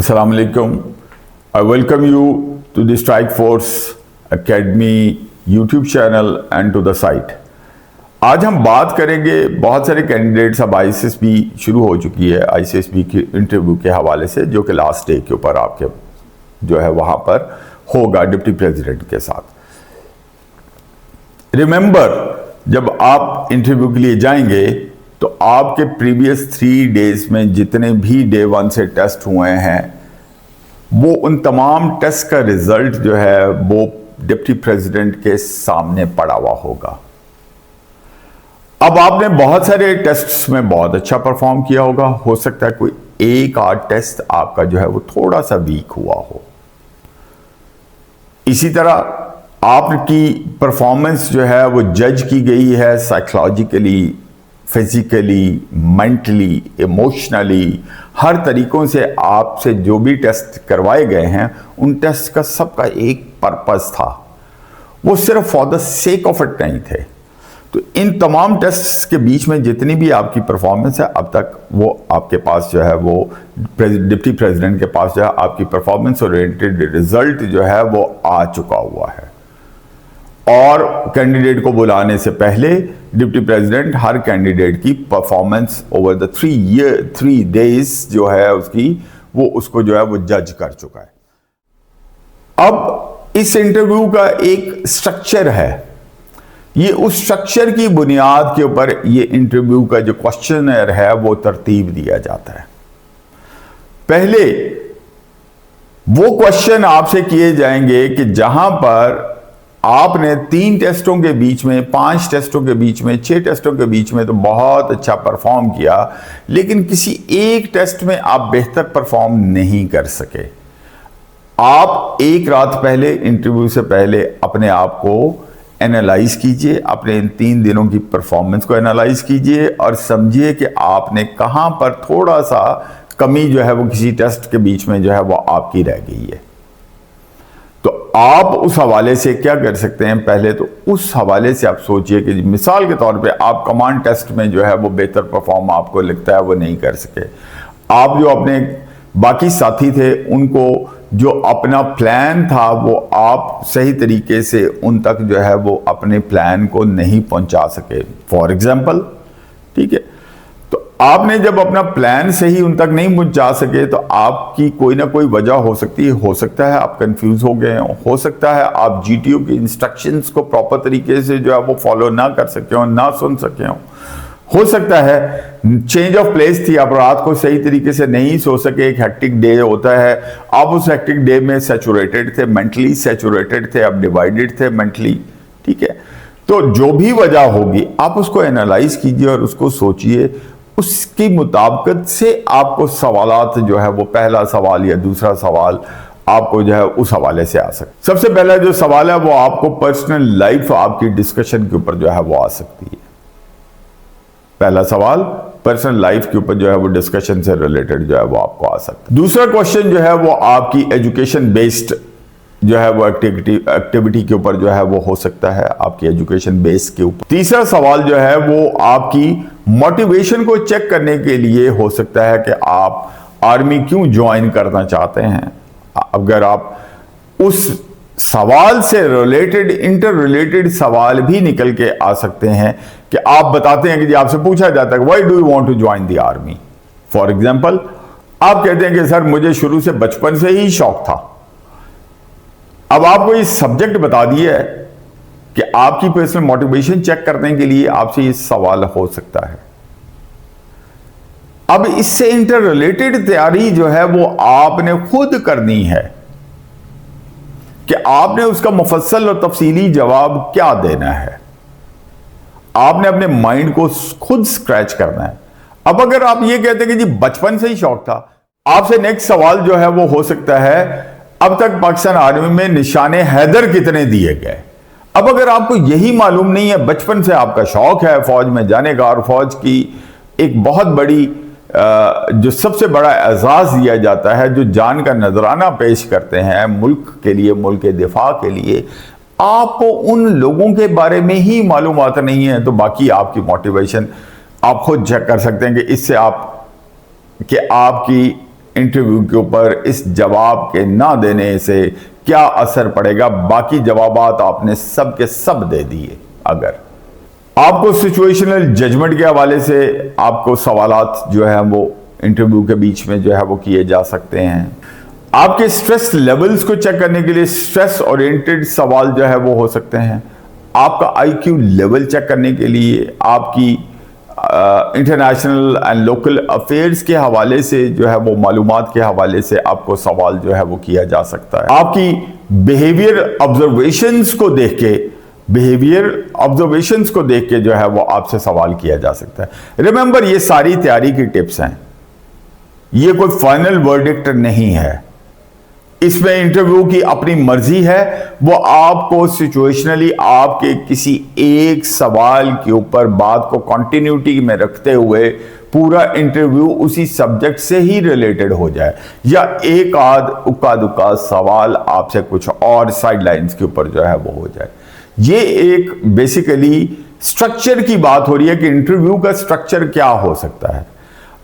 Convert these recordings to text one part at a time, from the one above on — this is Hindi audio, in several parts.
Assalamu alaikum. I welcome you to the Strike Force Academy YouTube channel and to the site. आज हम बात करेंगे, बहुत सारे कैंडिडेट्स अब ICSB शुरू हो चुकी है, ICSB के इंटरव्यू के हवाले से, जो कि लास्ट डे के ऊपर आपके जो है वहाँ पर होगा डिप्टी प्रेसिडेंट के साथ। रिमेंबर, जब आप इंटरव्यू के लिए जाएंगे तो आपके प्रीवियस 3 डेज में जितने भी डे 1 से टेस्ट हुए हैं, वो उन तमाम टेस्ट का रिजल्ट जो है वो डिप्टी प्रेसिडेंट के सामने पड़ा हुआ होगा। अब आपने बहुत सारे टेस्ट्स में बहुत अच्छा परफॉर्म किया होगा, हो सकता है कोई एक आध टेस्ट आपका जो है वो थोड़ा सा वीक हुआ हो। इसी तरह आपकी परफॉर्मेंस जो है वो जज की गई है साइकोलॉजिकली, फिजिकली, मेंटली, इमोशनली, हर तरीकों से आपसे जो भी टेस्ट करवाए गए हैं, उन टेस्ट का सबका एक पर्पस था, वो सिर्फ for the sake of it नहीं थे। तो इन तमाम टेस्ट्स के बीच में जितनी भी आपकी परफॉर्मेंस है अब तक, वो आपके पास जो है वो डिप्टी प्रेसिडेंट के पास जो है आपकी परफॉर्मेंस ओरिएंटेड रिजल्ट जो है वो आ चुका हुआ है। और कैंडिडेट को बुलाने से पहले डिप्टी प्रेसिडेंट हर कैंडिडेट की परफॉर्मेंस ओवर द 3 डेज जो है उसकी, वो उसको जो है वो जज कर चुका है। अब इस इंटरव्यू का एक स्ट्रक्चर है, ये उस स्ट्रक्चर की बुनियाद के ऊपर ये इंटरव्यू का जो क्वेश्चनर है वो तरतीब दिया जाता है। पहले वो क्वेश्चन आपसे किए जाएंगे कि जहां पर आपने 3 टेस्टों के बीच में, 5 टेस्टों के बीच में, 6 टेस्टों के बीच में तो बहुत अच्छा परफॉर्म किया, लेकिन किसी एक टेस्ट में आप बेहतर परफॉर्म नहीं कर सके। आप एक रात पहले, इंटरव्यू से पहले, अपने आप को एनालाइज कीजिए, अपने इन 3 दिनों की परफॉर्मेंस को एनालाइज कीजिए और समझिए कि आपने कहां पर थोड़ा सा कमी जो है वो किसी टेस्ट के बीच में जो है वो आपकी रह गई है। तो आप उस हवाले से क्या कर सकते हैं, पहले तो उस हवाले से आप सोचिए कि मिसाल के तौर पे आप कमांड टेस्ट में जो है वो बेहतर परफॉर्म आपको लगता है वो नहीं कर सके। आप जो अपने बाकी साथी थे उनको जो अपना प्लान था वो आप सही तरीके से उन तक जो है वो अपने प्लान को नहीं पहुंचा सके, फॉर एग्जाम्पल, ठीक है। तो आपने जब अपना प्लान सही उन तक नहीं पहुंचा सके तो आपकी कोई ना कोई वजह हो सकती है। हो सकता है आप कंफ्यूज हो गए हो सकता है आप GTO के इंस्ट्रक्शंस को प्रॉपर तरीके से जो है वो फॉलो ना कर सके हो, ना सुन सके हो सकता है चेंज ऑफ प्लेस थी, आप रात को सही तरीके से नहीं सो सके, एक हेक्टिक डे होता है, आप उस हेक्टिक डे में सैचुरेटेड थे, मेंटली सैचुरेटेड थे, आप डिवाइडेड थे मेंटली, ठीक है। तो जो भी वजह होगी आप उसको एनालाइज कीजिए और उसको सोचिए, उसकी मुताबिकत से आपको सवालात जो है वो पहला सवाल या दूसरा सवाल आपको जो है उस हवाले से आ सकता। सबसे पहला जो सवाल है वो आपको पर्सनल लाइफ, आपकी डिस्कशन के ऊपर जो है वो आ सकती है। पहला सवाल पर्सनल लाइफ के ऊपर जो है वो डिस्कशन से रिलेटेड जो है वो आपको आ सकता है। दूसरा क्वेश्चन जो है वो आपकी एजुकेशन बेस्ड जो है वो एक्टिविटी के ऊपर जो है वो हो सकता है, आपकी एजुकेशन बेस के ऊपर। तीसरा सवाल जो है वो आपकी मोटिवेशन को चेक करने के लिए हो सकता है कि आप आर्मी क्यों ज्वाइन करना चाहते हैं। अगर आप उस सवाल से रिलेटेड, इंटर रिलेटेड सवाल भी निकल के आ सकते हैं कि आप बताते हैं कि जी आपसे पूछा जाता है why do you want to join the army. For example, आप कहते हैं कि सर मुझे शुरू से बचपन से ही शौक था। अब आपको ये सब्जेक्ट बता दिया है कि आपकी पर्सनल मोटिवेशन चेक करने के लिए आपसे ये सवाल हो सकता है। अब इससे इंटर रिलेटेड तैयारी जो है वो आपने खुद करनी है कि आपने उसका मुफस्सल और तफसीली जवाब क्या देना है। आपने अपने माइंड को खुद स्क्रैच करना है। अब अगर आप ये कहते हैं कि जी बचपन से ही शौक था, आपसे नेक्स्ट सवाल जो है वो हो सकता है अब तक पाकिस्तान आर्मी में निशाने हैदर कितने दिए गए। अब अगर आपको यही मालूम नहीं है, बचपन से आपका शौक है फौज में जाने का, और फौज की एक बहुत बड़ी जो सबसे बड़ा एजाज दिया जाता है, जो जान का नजराना पेश करते हैं मुल्क के लिए, मुल्क के दिफा के लिए, आपको उन लोगों के बारे में ही मालूमात नहीं है, तो बाकी आपकी मोटिवेशन आप खुद चेक कर सकते हैं कि इससे आप कि आपकी इंटरव्यू के ऊपर इस जवाब के ना देने से क्या असर पड़ेगा। बाकी जवाबात आपने सब के सब दे दिए। अगर आपको सिचुएशनल जजमेंट के हवाले से आपको सवालात जो है वो इंटरव्यू के बीच में जो है वो किए जा सकते हैं। आपके स्ट्रेस लेवल्स को चेक करने के लिए स्ट्रेस ओरिएंटेड सवाल जो है वो हो सकते हैं। आपका आईक्यू लेवल चेक करने के लिए आपकी इंटरनेशनल एंड लोकल अफेयर्स के हवाले से जो है वो मालूमात के हवाले से आपको सवाल जो है वो किया जा सकता है। आपकी बिहेवियर ऑब्जर्वेशंस को देख के जो है वो आपसे सवाल किया जा सकता है। रिमेंबर, ये सारी तैयारी की टिप्स हैं, ये कोई फाइनल वर्डिक्ट नहीं है। इसमें इंटरव्यू की अपनी मर्जी है, वो आपको सिचुएशनली आपके किसी एक सवाल के ऊपर बात को कंटिन्यूटी में रखते हुए पूरा इंटरव्यू उसी सब्जेक्ट से ही रिलेटेड हो जाए, या एक आध उक्का दुक्का सवाल आपसे कुछ और साइडलाइंस के ऊपर जो है वो हो जाए। ये एक बेसिकली स्ट्रक्चर की बात हो रही है कि इंटरव्यू का स्ट्रक्चर क्या हो सकता है।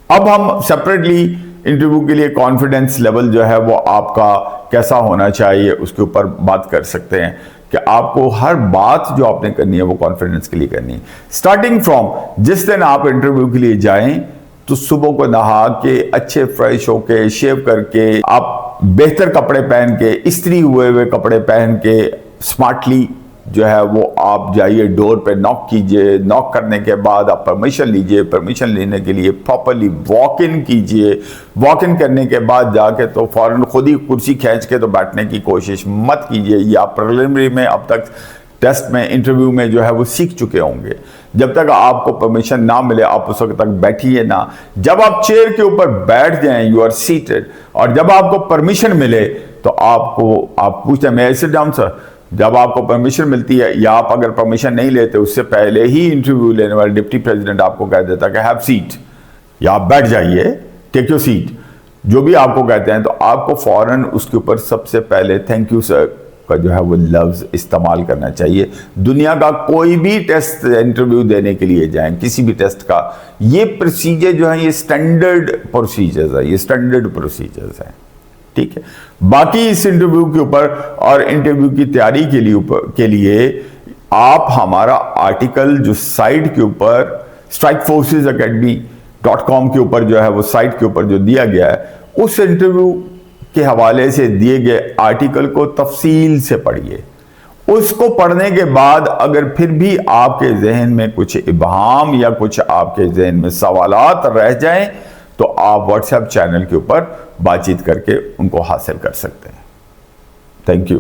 अब हम सेपरेटली इंटरव्यू के लिए कॉन्फिडेंस लेवल जो है वो आपका कैसा होना चाहिए उसके ऊपर बात कर सकते हैं कि आपको हर बात जो आपने करनी है वो कॉन्फिडेंस के लिए करनी है। स्टार्टिंग फ्रॉम जिस दिन आप इंटरव्यू के लिए जाएं तो सुबह को नहा के अच्छे फ्रेश होके शेव करके आप बेहतर कपड़े पहन के इस्त्री हुए कपड़े पहन के स्मार्टली जो है वो आप जाइए, डोर पे नॉक कीजिए। नॉक करने के बाद आप परमिशन लीजिए। परमिशन लेने के लिए प्रॉपरली वॉक इन कीजिए। वॉक इन करने के बाद जाके तो फौरन खुद ही कुर्सी खींच के तो बैठने की कोशिश मत कीजिए। या प्रिलिमिनरी में अब तक टेस्ट में इंटरव्यू में जो है वो सीख चुके होंगे। जब तक आपको परमिशन ना मिले आप उस वक्त तक बैठिए ना। जब आप चेयर के ऊपर बैठ जाएं, यू आर सीटेड, और जब आपको परमिशन मिले तो आप पूछते हैं, मैं सिट डाउन सर। जब आपको परमिशन मिलती है, या आप अगर परमिशन नहीं लेते उससे पहले ही इंटरव्यू लेने वाले डिप्टी प्रेसिडेंट आपको कह देता कि हैव सीट, या आप बैठ जाइए, टेक योर सीट, जो भी आपको कहते हैं, तो आपको फौरन उसके ऊपर सबसे पहले थैंक यू सर का जो है वो लफ्ज इस्तेमाल करना चाहिए। दुनिया का कोई भी टेस्ट इंटरव्यू देने के लिए जाएं, किसी भी टेस्ट का, ये प्रोसीजर जो है ये स्टैंडर्ड प्रोसीजर्स है, ये स्टैंडर्ड प्रोसीजर्स हैं, ठीक है। बाकी इस इंटरव्यू के ऊपर और इंटरव्यू की तैयारी के लिए आप हमारा आर्टिकल जो साइट के ऊपर strikeforcesacademy.com के ऊपर जो है वो साइट के ऊपर जो दिया गया है, उस इंटरव्यू के हवाले से दिए गए आर्टिकल को तफसील से पढ़िए। उसको पढ़ने के बाद अगर फिर भी आपके जहन में कुछ इबहाम या कुछ आपके जहन में सवालात रह जाएं तो आप व्हाट्सएप चैनल के ऊपर बातचीत करके उनको हासिल कर सकते हैं। Thank you.